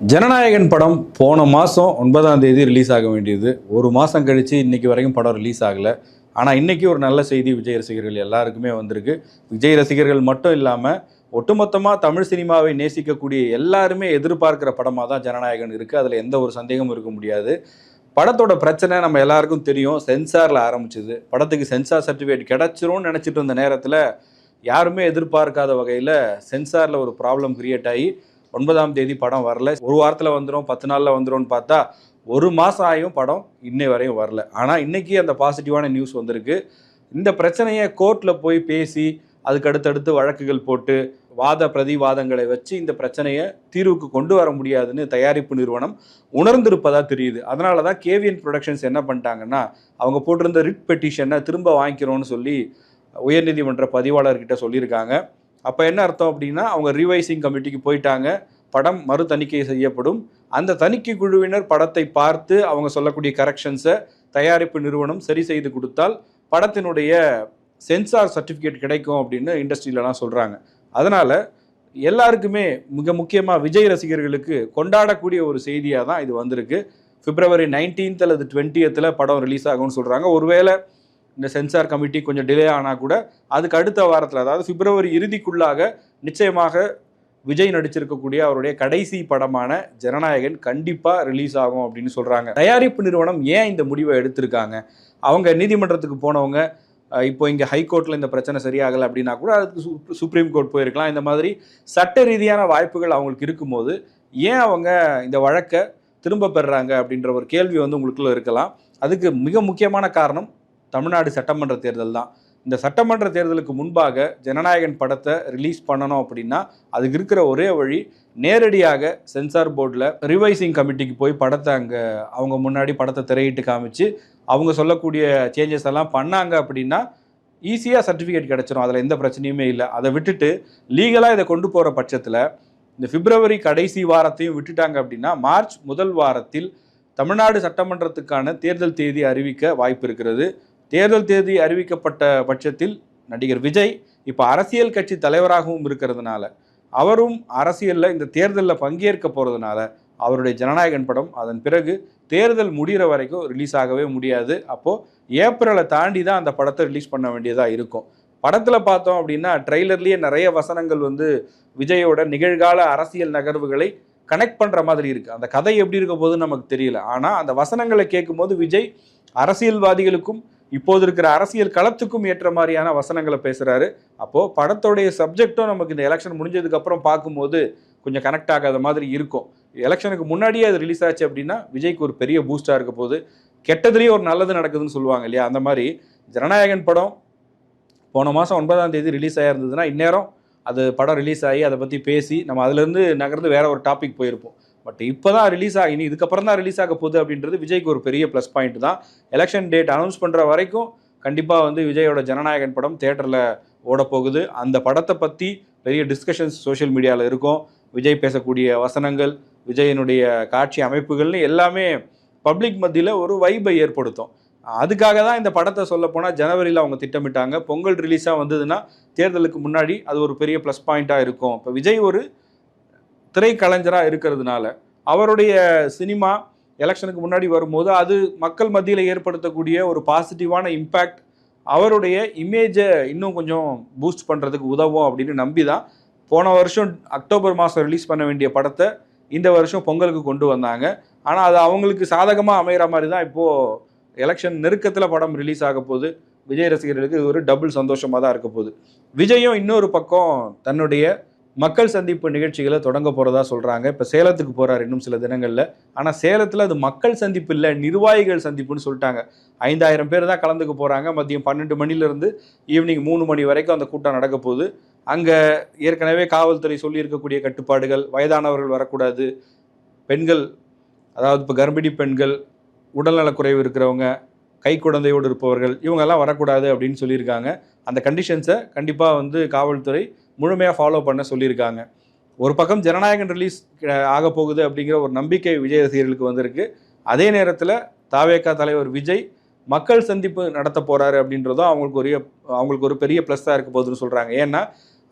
ஜனநாயகன் படம் போன மாதம் 9ஆம் தேதி ரிலீஸ் ஆக வேண்டியது. ஒரு மாதம் கழித்து இன்றைக்கி வரைக்கும் படம் ரிலீஸ் ஆகலை. ஆனால் இன்றைக்கி ஒரு நல்ல செய்தி விஜய் ரசிகர்கள் எல்லாருக்குமே வந்திருக்கு. விஜய் ரசிகர்கள் மட்டும் இல்லாமல் ஒட்டுமொத்தமாக தமிழ் சினிமாவை நேசிக்கக்கூடிய எல்லாருமே எதிர்பார்க்குற படமாக தான் ஜனநாயகன் இருக்குது. அதில் எந்த ஒரு சந்தேகமும் இருக்க முடியாது. படத்தோட பிரச்சனை நம்ம எல்லாருக்கும் தெரியும். சென்சாரில் ஆரம்பிச்சுது. படத்துக்கு சென்சார் சர்டிஃபிகேட் கிடச்சிரும்னு நினச்சிட்டு இருந்த நேரத்தில் யாருமே எதிர்பார்க்காத வகையில் சென்சாரில் ஒரு ப்ராப்ளம் கிரியேட் ஆகி 9ஆம் தேதி படம் வரல. ஒரு வாரத்தில் வந்துடும், 10 நாளில் வந்துடும்னு பார்த்தா ஒரு மாதம் ஆகியும் படம் இன்னை வரையும் வரல. ஆனால் இன்றைக்கி அந்த பாசிட்டிவான நியூஸ் வந்திருக்கு. இந்த பிரச்சனையை கோர்ட்டில் போய் பேசி அதுக்கு அடுத்தடுத்து வழக்குகள் போட்டு வாத பிரதிவாதங்களை வச்சு இந்த பிரச்சனையை தீர்வுக்கு கொண்டு வர முடியாதுன்னு தயாரிப்பு நிறுவனம் உணர்ந்திருப்பதாக தெரியுது. அதனால தான் கேவிஎன் ப்ரொடக்ஷன்ஸ் என்ன பண்ணிட்டாங்கன்னா, அவங்க போட்டிருந்த ரிட் பெட்டிஷனை திரும்ப வாங்கிக்கிறோன்னு சொல்லி உயர்நீதிமன்ற பதிவாளர்கிட்ட சொல்லியிருக்காங்க. அப்போ என்ன அர்த்தம் அப்படின்னா, அவங்க ரிவைசிங் கமிட்டிக்கு போயிட்டாங்க. படம் மறு தணிக்கை செய்யப்படும். அந்த தணிக்கை குழுவினர் படத்தை பார்த்து அவங்க சொல்லக்கூடிய கரெக்ஷன்ஸை தயாரிப்பு நிறுவனம் சரி செய்து கொடுத்தால் படத்தினுடைய சென்சார் சர்டிஃபிகேட் கிடைக்கும் அப்படின்னு இண்டஸ்ட்ரியிலலாம் சொல்கிறாங்க. அதனால் எல்லாருக்குமே மிக முக்கியமாக விஜய் ரசிகர்களுக்கு கொண்டாடக்கூடிய ஒரு செய்தியாக தான் இது வந்திருக்கு. February 19th அல்லது 20th படம் ரிலீஸ் ஆகும்னு சொல்கிறாங்க. ஒருவேளை இந்த சென்சார் கமிட்டி கொஞ்சம் டிலே ஆனால் கூட அதுக்கு அடுத்த வாரத்தில், அதாவது பிப்ரவரி இறுதிக்குள்ளாக நிச்சயமாக விஜய் நடிச்சிருக்கக்கூடிய அவருடைய கடைசி படமான ஜனநாயகன் கண்டிப்பாக ரிலீஸ் ஆகும் அப்படின்னு சொல்கிறாங்க. தயாரிப்பு நிறுவனம் ஏன் இந்த முடிவை எடுத்திருக்காங்க? அவங்க நீதிமன்றத்துக்கு போனவங்க இப்போ இங்கே ஹைகோர்ட்டில் இந்த பிரச்சனை சரியாகலை அப்படின்னா கூட அதுக்கு சுப்ரீம் கோர்ட் போயிருக்கலாம். இந்த மாதிரி சட்ட ரீதியான வாய்ப்புகள் அவங்களுக்கு இருக்கும்போது ஏன் அவங்க இந்த வழக்கை திரும்ப பெறுறாங்க அப்படின்ற ஒரு கேள்வி உங்களுக்குள்ள இருக்கலாம். அதுக்கு மிக முக்கியமான காரணம் தமிழ்நாடு சட்டமன்ற தேர்தல் தான். இந்த சட்டமன்ற தேர்தலுக்கு முன்பாக ஜனநாயகன் படத்தை ரிலீஸ் பண்ணணும் அப்படின்னா அதுக்கு இருக்கிற ஒரே வழி நேரடியாக சென்சார் போர்டில் ரிவைசிங் கமிட்டிக்கு போய் படத்தை அங்கே அவங்க முன்னாடி படத்தை திரையிட்டு காமிச்சு அவங்க சொல்லக்கூடிய சேஞ்சஸ் எல்லாம் பண்ணாங்க அப்படின்னா ஈஸியாக சர்டிஃபிகேட் கிடச்சிரும். அதில் எந்த பிரச்சனையுமே இல்லை. அதை விட்டுட்டு லீகலாக இதை கொண்டு போகிற பட்சத்தில் இந்த பிப்ரவரி கடைசி வாரத்தையும் விட்டுட்டாங்க அப்படின்னா மார்ச் முதல் வாரத்தில் தமிழ்நாடு சட்டமன்றத்துக்கான தேர்தல் தேதி அறிவிக்க வாய்ப்பு இருக்கிறது. தேர்தல் தேதி அறிவிக்கப்பட்ட பட்சத்தில் நடிகர் விஜய் இப்போ அரசியல் கட்சி தலைவராகவும் இருக்கிறதுனால அவரும் அரசியலில் இந்த தேர்தலில் பங்கேற்க போகிறதுனால அவருடைய ஜனநாயகன் படம் அதன் பிறகு தேர்தல் முடிகிற வரைக்கும் ரிலீஸ் ஆகவே முடியாது. அப்போது ஏப்ரலை தாண்டி தான் அந்த படத்தை ரிலீஸ் பண்ண வேண்டியதாக இருக்கும். படத்தில் பார்த்தோம் அப்படின்னா ட்ரெய்லர்லேயே நிறைய வசனங்கள் விஜயோட நிகழ்கால அரசியல் நகர்வுகளை கனெக்ட் பண்ணுற மாதிரி இருக்குது. அந்த கதை எப்படி இருக்க போதுன்னு நமக்கு தெரியல. ஆனால் அந்த வசனங்களை கேட்கும்போது விஜய் அரசியல்வாதிகளுக்கும் இப்போது இருக்கிற அரசியல் களத்துக்கும் ஏற்ற மாதிரியான வசனங்களை பேசுகிறாரு. அப்போது படத்தோடைய சப்ஜெக்டும் நமக்கு இந்த எலெக்ஷன் முடிஞ்சதுக்கப்புறம் பார்க்கும்போது கொஞ்சம் கனெக்ட் ஆகாத மாதிரி இருக்கும். எலெக்ஷனுக்கு முன்னாடியே அது ரிலீஸ் ஆச்சு அப்படின்னா விஜய்க்கு ஒரு பெரிய பூஸ்டாக இருக்க போது. கெட்டதுலேயே ஒரு நல்லது நடக்குதுன்னு சொல்லுவாங்க இல்லையா, அந்த மாதிரி ஜனநாயகன் படம் போன மாதம் 9ஆம் தேதி ரிலீஸ் ஆகிருந்ததுன்னா இந்நேரம் அது படம் ரிலீஸ் ஆகி அதை பற்றி பேசி நம்ம அதுலேருந்து நகர்ந்து வேறு ஒரு டாபிக் போயிருப்போம். பட் இப்போ தான் ரிலீஸ் ஆகி இதுக்கப்புறம் தான் ரிலீஸ் ஆக போகுது அப்படின்றது விஜய்க்கு ஒரு பெரிய ப்ளஸ் பாயிண்ட் தான். எலெக்ஷன் டேட் அனௌன்ஸ் பண்ணுற வரைக்கும் கண்டிப்பாக விஜயோட ஜனநாயகன் படம் தேட்டரில் ஓடப்போகுது. அந்த படத்தை பற்றி பெரிய டிஸ்கஷன்ஸ் சோஷியல் மீடியாவில் இருக்கும். விஜய் பேசக்கூடிய வசனங்கள், விஜயனுடைய காட்சி அமைப்புகள்னு எல்லாமே பப்ளிக் மத்தியில் ஒரு வைபை ஏற்படுத்தும். அதுக்காக தான் இந்த படத்தை சொல்லப்போனால் ஜனவரியில் அவங்க திட்டமிட்டாங்க. பொங்கல் ரிலீஸாக வந்ததுன்னா தேர்தலுக்கு முன்னாடி அது ஒரு பெரிய ப்ளஸ் பாயிண்ட்டாக இருக்கும். இப்போ விஜய் ஒரு திரைக்கலைஞராக இருக்கிறதுனால அவருடைய சினிமா எலெக்ஷனுக்கு முன்னாடி வரும்போது அது மக்கள் மத்தியில் ஏற்படுத்தக்கூடிய ஒரு பாசிட்டிவான இம்பேக்ட் அவருடைய இமேஜை இன்னும் கொஞ்சம் பூஸ்ட் பண்ணுறதுக்கு உதவும் அப்படின்னு நம்பி தான் போன வருஷம் அக்டோபர் மாதம் ரிலீஸ் பண்ண வேண்டிய படத்தை இந்த வருஷம் பொங்கலுக்கு கொண்டு வந்தாங்க. ஆனால் அது அவங்களுக்கு சாதகமாக அமைகிற மாதிரி தான் இப்போது எலெக்ஷன் நெருக்கத்தில் படம் ரிலீஸ் ஆக போகுது. விஜய் ரசிகர்களுக்கு இது ஒரு டபுள் சந்தோஷமாக தான் இருக்க போகுது. விஜயும் இன்னொரு பக்கம் தன்னுடைய மக்கள் சந்திப்பு நிகழ்ச்சிகளை தொடங்க போகிறதா சொல்கிறாங்க. இப்போ சேலத்துக்கு போகிறார் இன்னும் சில தினங்களில். ஆனால் சேலத்தில் அது மக்கள் சந்திப்பு இல்லை, நிர்வாகிகள் சந்திப்புன்னு சொல்லிட்டாங்க. 5000 பேர் தான் கலந்துக்க போகிறாங்க. மதியம் 12 மணிலேருந்து ஈவினிங் 3 மணி வரைக்கும் அந்த கூட்டம் நடக்க போகுது. அங்கே ஏற்கனவே காவல்துறை சொல்லியிருக்கக்கூடிய கட்டுப்பாடுகள், வயதானவர்கள் வரக்கூடாது, பெண்கள், அதாவது இப்போ கர்ப்பிணி பெண்கள், உடல்நலக்குறைவு இருக்கிறவங்க, கை குழந்தையோடு இருப்பவர்கள், இவங்கெல்லாம் வரக்கூடாது அப்படின்னு சொல்லியிருக்காங்க. அந்த கண்டிஷன்ஸை கண்டிப்பாக காவல்துறை முழுமையாக ஃபாலோ பண்ண சொல்லியிருக்காங்க. ஒரு பக்கம் ஜனநாயகன் ரிலீஸ் ஆக போகுது அப்படிங்கிற ஒரு நம்பிக்கை விஜய் ரசிகர்களுக்கு வந்திருக்கு. அதே நேரத்தில் தாவேகா தலைவர் விஜய் மக்கள் சந்திப்பு நடத்த போகிறாரு அப்படின்றதும் அவங்களுக்கு ஒரு பெரிய ப்ளஸ்ஸாக இருக்க போகுதுன்னு சொல்கிறாங்க. ஏன்னா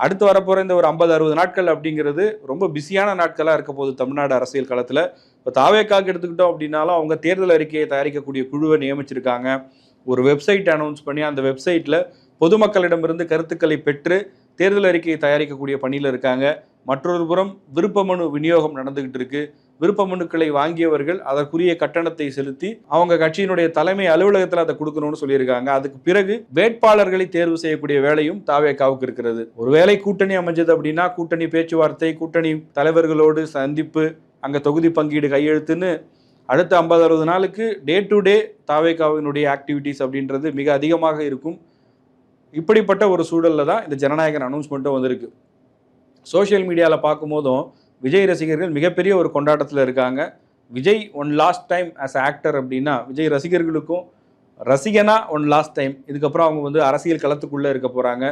அடுத்து வரப்போகிற இந்த ஒரு 50-60 நாட்கள் அப்படிங்கிறது ரொம்ப பிஸியான நாட்களாக இருக்க போகுது தமிழ்நாடு அரசியல் களத்தில். இப்போ தாவேக்காக்கு எடுத்துக்கிட்டோம் அப்படின்னாலும் அவங்க தேர்தல் அறிக்கையை தயாரிக்கக்கூடிய குழுவை நியமிச்சிருக்காங்க. ஒரு வெப்சைட் அனௌன்ஸ் பண்ணி அந்த வெப்சைட்டில் பொதுமக்களிடமிருந்து கருத்துக்களை பெற்று தேர்தல் அறிக்கையை தயாரிக்கக்கூடிய பணியில் இருக்காங்க. மற்றொரு புறம் விருப்ப மனு விநியோகம் நடந்துகிட்டு இருக்கு. விருப்ப மனுக்களை வாங்கியவர்கள் அதற்குரிய கட்டணத்தை செலுத்தி அவங்க கட்சியினுடைய தலைமை அலுவலகத்தில் அதை கொடுக்கணும்னு சொல்லியிருக்காங்க. அதுக்கு பிறகு வேட்பாளர்களை தேர்வு செய்யக்கூடிய வேலையும் தாவேக்காவுக்கு இருக்கிறது. ஒருவேளை கூட்டணி அமைஞ்சது அப்படின்னா கூட்டணி பேச்சுவார்த்தை, கூட்டணி தலைவர்களோடு சந்திப்பு, அங்கே தொகுதி பங்கீடு, கையெழுத்துன்னு அடுத்த 50-60 நாளுக்கு டே டு டே தாவேக்காவினுடைய ஆக்டிவிட்டீஸ் அப்படின்றது மிக அதிகமாக இருக்கும். இப்படிப்பட்ட ஒரு சூழலில் தான் இந்த ஜனநாயகன் அனௌன்ஸ்மெண்ட்டும் வந்திருக்கு. சோஷியல் மீடியாவில் பார்க்கும்போதும் விஜய் ரசிகர்கள் மிகப்பெரிய ஒரு கொண்டாட்டத்தில் இருக்காங்க. Vijay one last time as actor அப்படின்னா விஜய் ரசிகர்களுக்கும் ரசிகனா ஒன் லாஸ்ட் டைம். இதுக்கப்புறம் அவங்க வந்து அரசியல் களத்துக்குள்ளே இருக்க போகிறாங்க.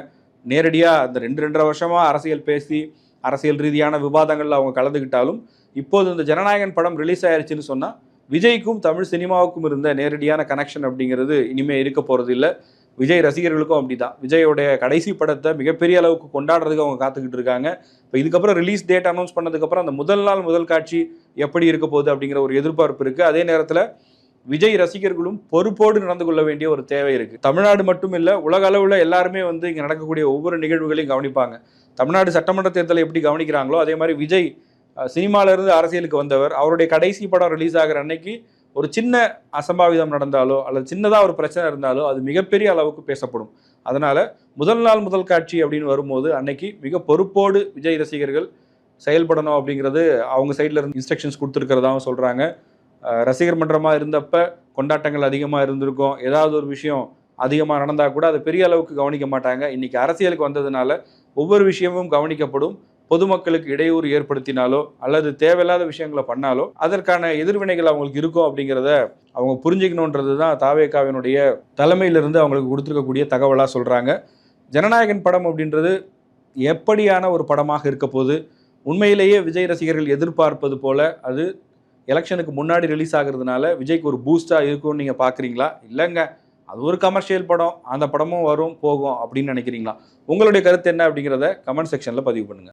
நேரடியாக அந்த 2-2.5 வருஷமாக அரசியல் பேசி அரசியல் ரீதியான விவாதங்களில் அவங்க கலந்துக்கிட்டாலும் இப்போது இந்த ஜனநாயகன் படம் ரிலீஸ் ஆயிடுச்சுன்னு சொன்னால் விஜய்க்கும் தமிழ் சினிமாவுக்கும் இருந்த நேரடியான கனெக்ஷன் அப்படிங்கிறது இனிமேல் இருக்க போகிறது இல்லை. விஜய் ரசிகர்களுக்கும் அப்படி தான். விஜயோடைய கடைசி படத்தை மிகப்பெரிய அளவுக்கு கொண்டாடுறதுக்கு அவங்க காத்துக்கிட்டு இருக்காங்க. இப்போ இதுக்கப்புறம் ரிலீஸ் டேட் அனௌன்ஸ் பண்ணதுக்கப்புறம் அந்த முதல் நாள் முதல் காட்சி எப்படி இருக்க போகுது அப்படிங்கிற ஒரு எதிர்பார்ப்பு இருக்குது. அதே நேரத்தில் விஜய் ரசிகர்களும் பொறுப்போடு நடந்து கொள்ள வேண்டிய ஒரு தேவை இருக்குது. தமிழ்நாடு மட்டும் இல்லை, உலக அளவில் எல்லாருமே வந்து இங்கே நடக்கக்கூடிய ஒவ்வொரு நிகழ்வுகளையும் கவனிப்பாங்க. தமிழ்நாடு சட்டமன்ற தேர்தலை எப்படி கவனிக்கிறாங்களோ அதே மாதிரி விஜய் சினிமாவிலிருந்து அரசியலுக்கு வந்தவர். அவருடைய கடைசி படம் ரிலீஸ் ஆகிற அன்னைக்கு ஒரு சின்ன அசம்பாவிதம் நடந்தாலோ அல்லது சின்னதாக ஒரு பிரச்சனை இருந்தாலோ அது மிகப்பெரிய அளவுக்கு பேசப்படும். அதனால் முதல் நாள் முதல் காட்சி அப்படின்னு வரும்போது அன்னைக்கு மிக பொறுப்போடு விஜய் ரசிகர்கள் செயல்படணும் அப்படிங்கிறது அவங்க சைடில் இருந்து இன்ஸ்ட்ரக்ஷன்ஸ் கொடுத்துருக்கிறதாவும் சொல்கிறாங்க. ரசிகர் மன்றமாக இருந்தப்போ கொண்டாட்டங்கள் அதிகமாக இருந்திருக்கும். ஏதாவது ஒரு விஷயம் அதிகமாக நடந்தால் கூட அதை பெரிய அளவுக்கு கவனிக்க மாட்டாங்க. இன்றைக்கி அரசியலுக்கு வந்ததுனால ஒவ்வொரு விஷயமும் கவனிக்கப்படும். பொதுமக்களுக்கு இடையூறு ஏற்படுத்தினாலோ அல்லது தேவையில்லாத விஷயங்களை பண்ணாலோ அதற்கான எதிர்வினைகள் அவங்களுக்கு இருக்கும் அப்படிங்கிறத அவங்க புரிஞ்சுக்கணுன்றது தான் தாவேக்காவினுடைய தலைமையிலிருந்து அவங்களுக்கு கொடுத்துருக்கக்கூடிய தகவலாக சொல்கிறாங்க. ஜனநாயகன் படம் அப்படின்றது எப்படியான ஒரு படமாக இருக்க போது, உண்மையிலேயே விஜய் ரசிகர்கள் எதிர்பார்ப்பது போல அது எலெக்ஷனுக்கு முன்னாடி ரிலீஸ் ஆகிறதுனால விஜய்க்கு ஒரு பூஸ்டாக இருக்கும்னு நீங்கள் பார்க்குறீங்களா? இல்லைங்க, அது ஒரு கமர்ஷியல் படம், அந்த படமும் வரும் போகும் அப்படின்னு நினைக்கிறீங்களா? உங்களுடைய கருத்து என்ன அப்படிங்கிறத கமெண்ட் செக்ஷனில் பதிவு பண்ணுங்கள்.